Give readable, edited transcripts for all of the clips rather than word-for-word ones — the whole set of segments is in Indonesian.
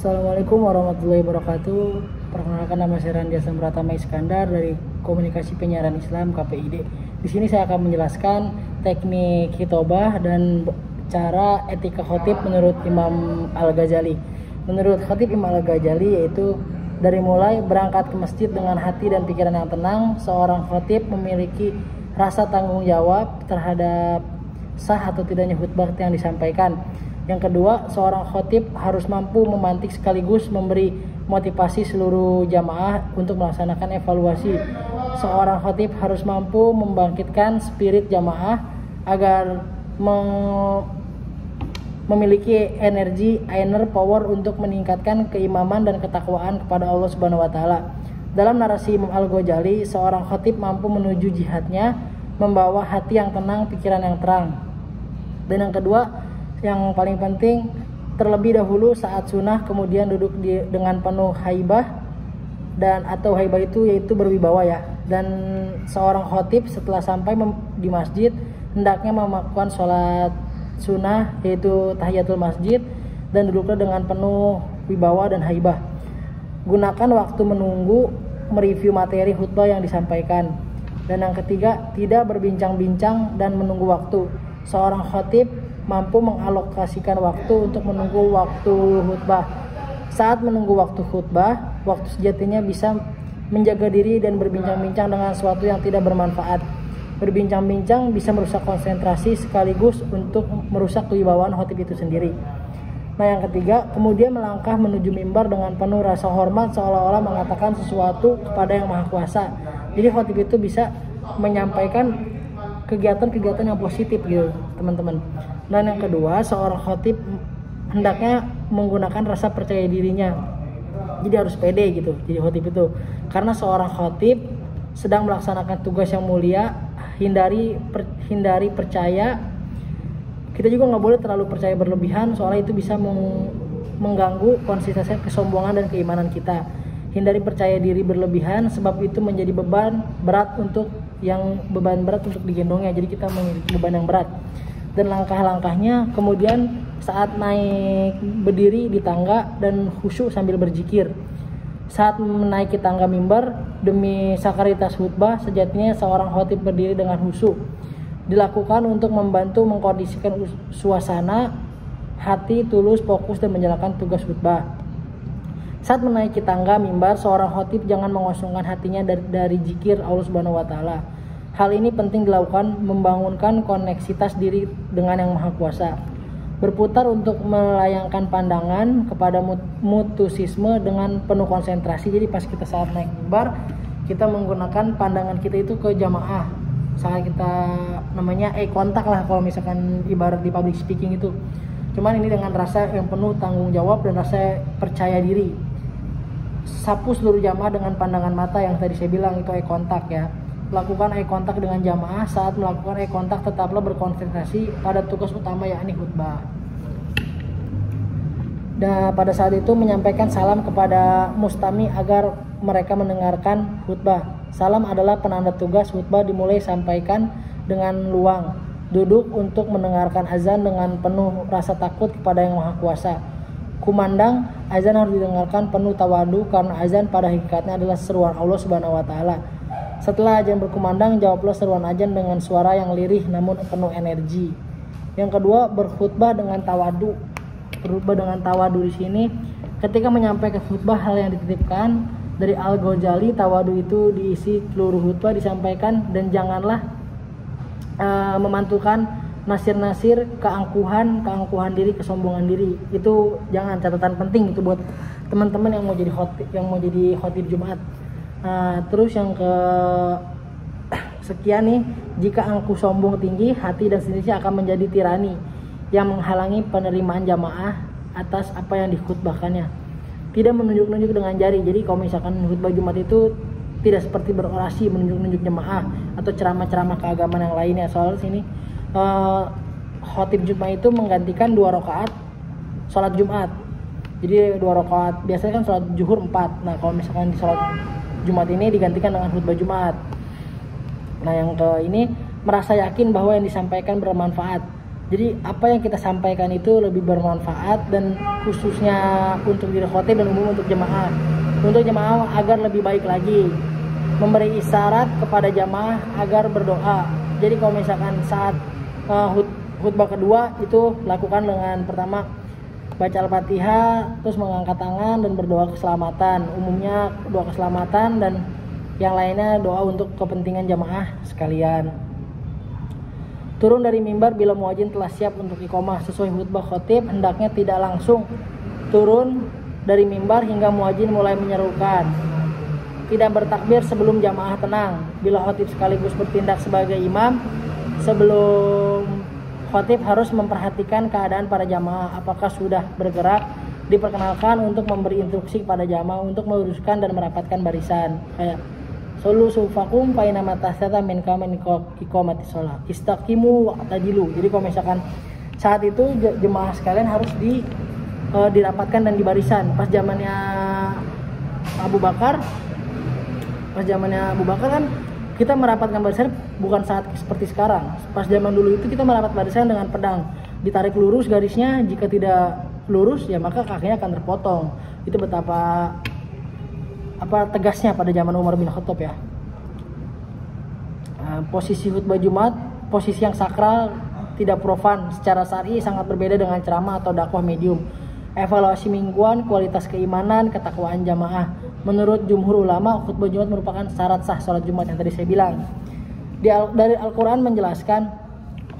Assalamualaikum warahmatullahi wabarakatuh. Perkenalkan, nama saya Randy Hasan Pratama Iskandar dari Komunikasi Penyiaran Islam KPID. Di sini saya akan menjelaskan teknik khitobah dan cara etika khotib menurut Imam Al-Ghazali. Menurut Khatib Imam Al-Ghazali, yaitu dari mulai berangkat ke masjid dengan hati dan pikiran yang tenang, seorang khotib memiliki rasa tanggung jawab terhadap sah atau tidaknya khutbah yang disampaikan. Yang kedua, seorang khotib harus mampu memantik sekaligus memberi motivasi seluruh jamaah untuk melaksanakan evaluasi. Seorang khotib harus mampu membangkitkan spirit jamaah agar memiliki energi, inner power untuk meningkatkan keimaman dan ketakwaan kepada Allah Subhanahu wa taala. Dalam narasi Imam Al-Ghazali, seorang khotib mampu menuju jihadnya membawa hati yang tenang, pikiran yang terang. Dan yang kedua, yang paling penting, terlebih dahulu saat sunnah kemudian duduk dengan penuh haibah, dan atau haibah itu yaitu berwibawa ya. Dan seorang khotib setelah sampai di masjid hendaknya melakukan sholat sunnah yaitu tahiyatul masjid dan duduklah dengan penuh wibawa dan haibah. Gunakan waktu menunggu mereview materi khutbah yang disampaikan. Dan yang ketiga, tidak berbincang-bincang dan menunggu waktu. Seorang khotib mampu mengalokasikan waktu untuk menunggu waktu khutbah. Saat menunggu waktu khutbah, waktu sejatinya bisa menjaga diri dan berbincang-bincang dengan sesuatu yang tidak bermanfaat. Berbincang-bincang bisa merusak konsentrasi sekaligus untuk merusak kewibawaan khotib itu sendiri. Nah, yang ketiga, kemudian melangkah menuju mimbar dengan penuh rasa hormat seolah-olah mengatakan sesuatu kepada Yang Maha Kuasa. Jadi khotib itu bisa menyampaikan kegiatan-kegiatan yang positif gitu, teman-teman. Dan yang kedua, seorang khotib hendaknya menggunakan rasa percaya dirinya. Jadi harus pede gitu jadi khotib itu. Karena seorang khotib sedang melaksanakan tugas yang mulia, hindari percaya. Kita juga nggak boleh terlalu percaya berlebihan, soalnya itu bisa mengganggu konsistensi kesombongan dan keimanan kita. Hindari percaya diri berlebihan, sebab itu menjadi beban berat untuk digendongnya. Jadi kita memiliki beban yang berat. Dan langkah-langkahnya kemudian saat naik berdiri di tangga dan khusyuk sambil berzikir. Saat menaiki tangga mimbar demi sakaritas khutbah, sejatinya seorang khotib berdiri dengan khusyuk. Dilakukan untuk membantu mengkondisikan suasana hati tulus, fokus dan menjalankan tugas khutbah. Saat menaiki tangga mimbar, seorang khotib jangan mengosongkan hatinya dari zikir Allah Subhanahu wa taala. Hal ini penting dilakukan membangunkan koneksitas diri dengan Yang Maha Kuasa. Berputar untuk melayangkan pandangan kepada mutusisme dengan penuh konsentrasi. Jadi pas kita saat naik mimbar, kita menggunakan pandangan kita itu ke jamaah. Saat kita namanya eye contact lah kalau misalkan ibarat di public speaking itu. Cuman ini dengan rasa yang penuh tanggung jawab dan rasa percaya diri. Sapu seluruh jamaah dengan pandangan mata yang tadi saya bilang itu eye contact ya. Lakukan eye contact dengan jamaah. Saat melakukan eye contact tetaplah berkonsentrasi pada tugas utama yakni khutbah. Dan pada saat itu menyampaikan salam kepada mustami agar mereka mendengarkan khutbah. Salam adalah penanda tugas khutbah dimulai sampaikan dengan luang. Duduk untuk mendengarkan azan dengan penuh rasa takut kepada Yang Maha Kuasa. Kumandang, azan harus didengarkan penuh tawadu karena azan pada hakikatnya adalah seruan Allah Subhanahu wa taala. Setelah azan berkumandang, jawablah seruan azan dengan suara yang lirih namun penuh energi. Yang kedua, berkhutbah dengan tawadu. Berkhutbah dengan tawadu di sini ketika menyampaikan khutbah, hal yang dititipkan dari Al-Ghazali, tawadu itu diisi seluruh khutbah disampaikan dan janganlah memantulkan nasir-nasir keangkuhan diri, kesombongan diri. Itu jangan, catatan penting itu buat teman-teman yang mau jadi khotib Jumat. Terus yang ke sekian nih, jika angkuh sombong tinggi, hati dan sejenisnya akan menjadi tirani yang menghalangi penerimaan jamaah atas apa yang dikhutbahkannya. Tidak menunjuk-nunjuk dengan jari. Jadi kalau misalkan khutbah Jumat itu tidak seperti berorasi menunjuk-nunjuk jemaah atau ceramah-ceramah keagamaan yang lainnya. Soal sini khotib Jumat itu menggantikan 2 rakaat sholat Jumat. Jadi 2 rakaat biasanya kan sholat zuhur 4. Nah kalau misalkan di sholat Jumat ini digantikan dengan khutbah Jumat. Nah yang ke ini merasa yakin bahwa yang disampaikan bermanfaat. Jadi apa yang kita sampaikan itu lebih bermanfaat dan khususnya untuk diri khotib dan umum untuk jemaah. Untuk jemaah agar lebih baik lagi, memberi isyarat kepada jamaah agar berdoa. Jadi kalau misalkan saat khutbah kedua itu lakukan dengan pertama baca Al-Fatihah, terus mengangkat tangan dan berdoa keselamatan. Umumnya doa keselamatan dan yang lainnya doa untuk kepentingan jamaah sekalian. Turun dari mimbar bila muadzin telah siap untuk iqomah. Sesuai khutbah khotib, hendaknya tidak langsung turun dari mimbar hingga muadzin mulai menyerukan. Tidak bertakbir sebelum jamaah tenang. Bila khotib sekaligus bertindak sebagai imam, sebelum khotib harus memperhatikan keadaan para jamaah. Apakah sudah bergerak? Diperkenalkan untuk memberi instruksi kepada jamaah untuk meluruskan dan merapatkan barisan. Kayak Solu sufakum paina matasata min kamen iqamati sholat istaqimu wa'tadilu. Jadi kalau misalkan saat itu jemaah sekalian harus dirapatkan dan di barisan. Pas zamannya Abu Bakar kan kita merapatkan barisan bukan saat seperti sekarang. Pas zaman dulu itu kita merapat barisan dengan pedang, ditarik lurus garisnya, jika tidak lurus ya maka kakinya akan terpotong. Itu betapa tegasnya pada zaman Umar bin Khattab ya. Posisi khutbah Jumat, posisi yang sakral, tidak profan, secara syar'i sangat berbeda dengan ceramah atau dakwah medium. Evaluasi mingguan, kualitas keimanan, ketakwaan jamaah. Menurut jumhur ulama, khutbah Jumat merupakan syarat sah sholat Jumat yang tadi saya bilang. Dari Al-Quran menjelaskan,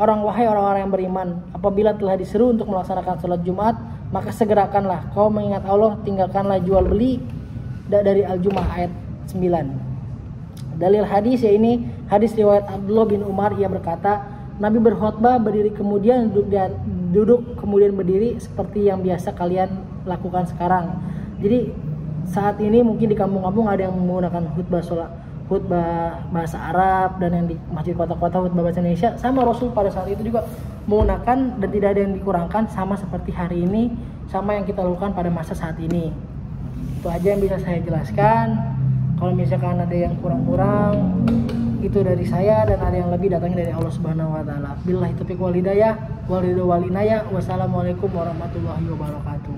wahai orang-orang yang beriman, apabila telah diseru untuk melaksanakan sholat Jumat, maka segerakanlah, kau mengingat Allah, tinggalkanlah jual beli. Dari Al-Jumu'ah ayat 9. Dalil hadis ya ini hadis riwayat Abdullah bin Umar, ia berkata, Nabi berkhutbah berdiri kemudian duduk kemudian berdiri seperti yang biasa kalian lakukan sekarang. Jadi saat ini mungkin di kampung-kampung ada yang menggunakan khutbah bahasa Arab, dan yang di masjid kota-kota khutbah bahasa Indonesia. Sama Rasul pada saat itu juga menggunakan dan tidak ada yang dikurangkan, sama seperti hari ini, sama yang kita lakukan pada masa saat ini. Itu aja yang bisa saya jelaskan. Kalau misalkan ada yang kurang-kurang, itu dari saya, dan ada yang lebih datangnya dari Allah Subhanahu wa taala. Billahi taufiq wal hidayah, wal ridho wal inayah. Wassalamualaikum warahmatullahi wabarakatuh.